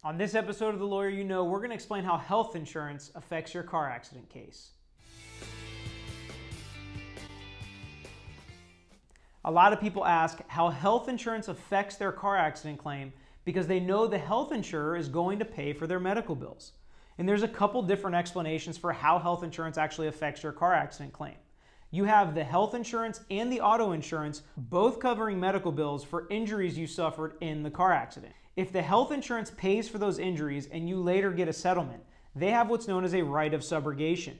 On this episode of The Lawyer You Know, we're going to explain how health insurance affects your car accident case. A lot of people ask how health insurance affects their car accident claim because they know the health insurer is going to pay for their medical bills. And there's a couple different explanations for how health insurance actually affects your car accident claim. You have the health insurance and the auto insurance both covering medical bills for injuries you suffered in the car accident. If the health insurance pays for those injuries and you later get a settlement, they have what's known as a right of subrogation.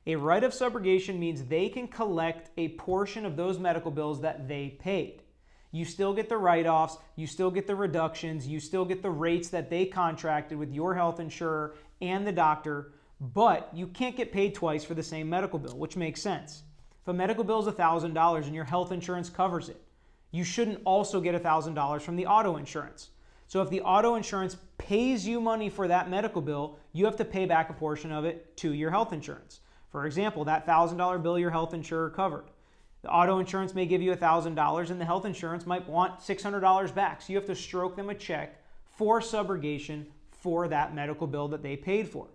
A right of subrogation means they can collect a portion of those medical bills that they paid. You still get the write-offs, you still get the reductions, you still get the rates that they contracted with your health insurer and the doctor, but you can't get paid twice for the same medical bill, which makes sense. If a medical bill is $1,000 and your health insurance covers it, you shouldn't also get $1,000 from the auto insurance. So if the auto insurance pays you money for that medical bill, you have to pay back a portion of it to your health insurance. For example, that $1,000 bill your health insurer covered. The auto insurance may give you $1,000 and the health insurance might want $600 back. So you have to stroke them a check for subrogation for that medical bill that they paid for.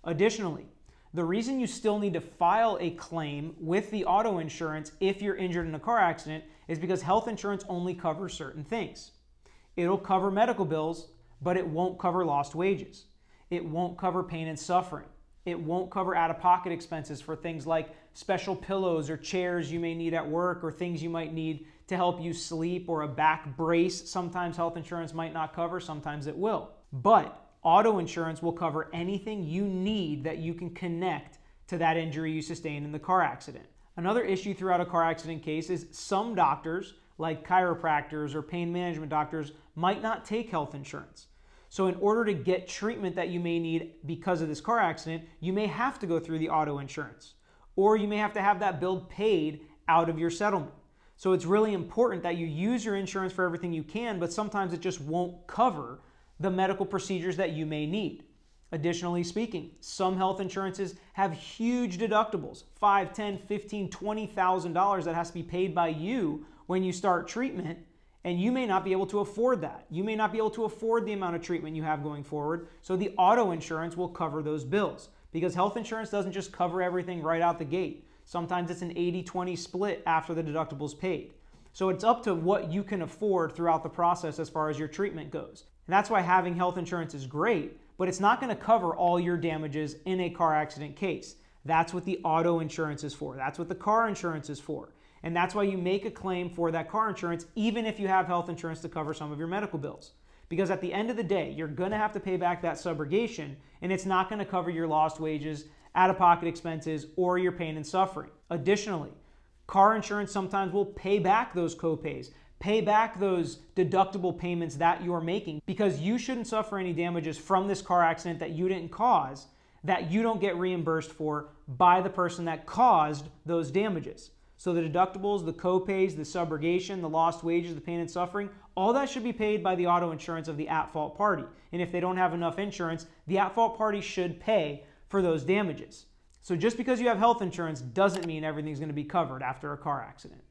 Additionally, the reason you still need to file a claim with the auto insurance if you're injured in a car accident is because health insurance only covers certain things. It'll cover medical bills, but it won't cover lost wages. It won't cover pain and suffering. It won't cover out-of-pocket expenses for things like special pillows or chairs you may need at work or things you might need to help you sleep or a back brace. Sometimes health insurance might not cover, sometimes it will. But auto insurance will cover anything you need that you can connect to that injury you sustained in the car accident. Another issue throughout a car accident case is some doctors, like chiropractors or pain management doctors, might not take health insurance. So in order to get treatment that you may need because of this car accident, you may have to go through the auto insurance, or you may have to have that bill paid out of your settlement. So it's really important that you use your insurance for everything you can, but sometimes it just won't cover the medical procedures that you may need. Additionally speaking, some health insurances have huge deductibles, $5,000, $10,000, $15,000, $20,000 that has to be paid by you when you start treatment, and you may not be able to afford that. You may not be able to afford the amount of treatment you have going forward, so the auto insurance will cover those bills because health insurance doesn't just cover everything right out the gate. Sometimes it's an 80-20 split after the deductible is paid. So it's up to what you can afford throughout the process as far as your treatment goes. And that's why having health insurance is great, but it's not going to cover all your damages in a car accident case. That's what the auto insurance is for. That's what the car insurance is for. And that's why you make a claim for that car insurance, even if you have health insurance to cover some of your medical bills. Because at the end of the day, you're going to have to pay back that subrogation, and it's not going to cover your lost wages, out-of-pocket expenses, or your pain and suffering. Additionally, car insurance sometimes will pay back those copays, pay back those deductible payments that you're making, because you shouldn't suffer any damages from this car accident that you didn't cause, that you don't get reimbursed for by the person that caused those damages. So the deductibles, the copays, the subrogation, the lost wages, the pain and suffering, all that should be paid by the auto insurance of the at-fault party. And if they don't have enough insurance, the at-fault party should pay for those damages. So just because you have health insurance doesn't mean everything's going to be covered after a car accident.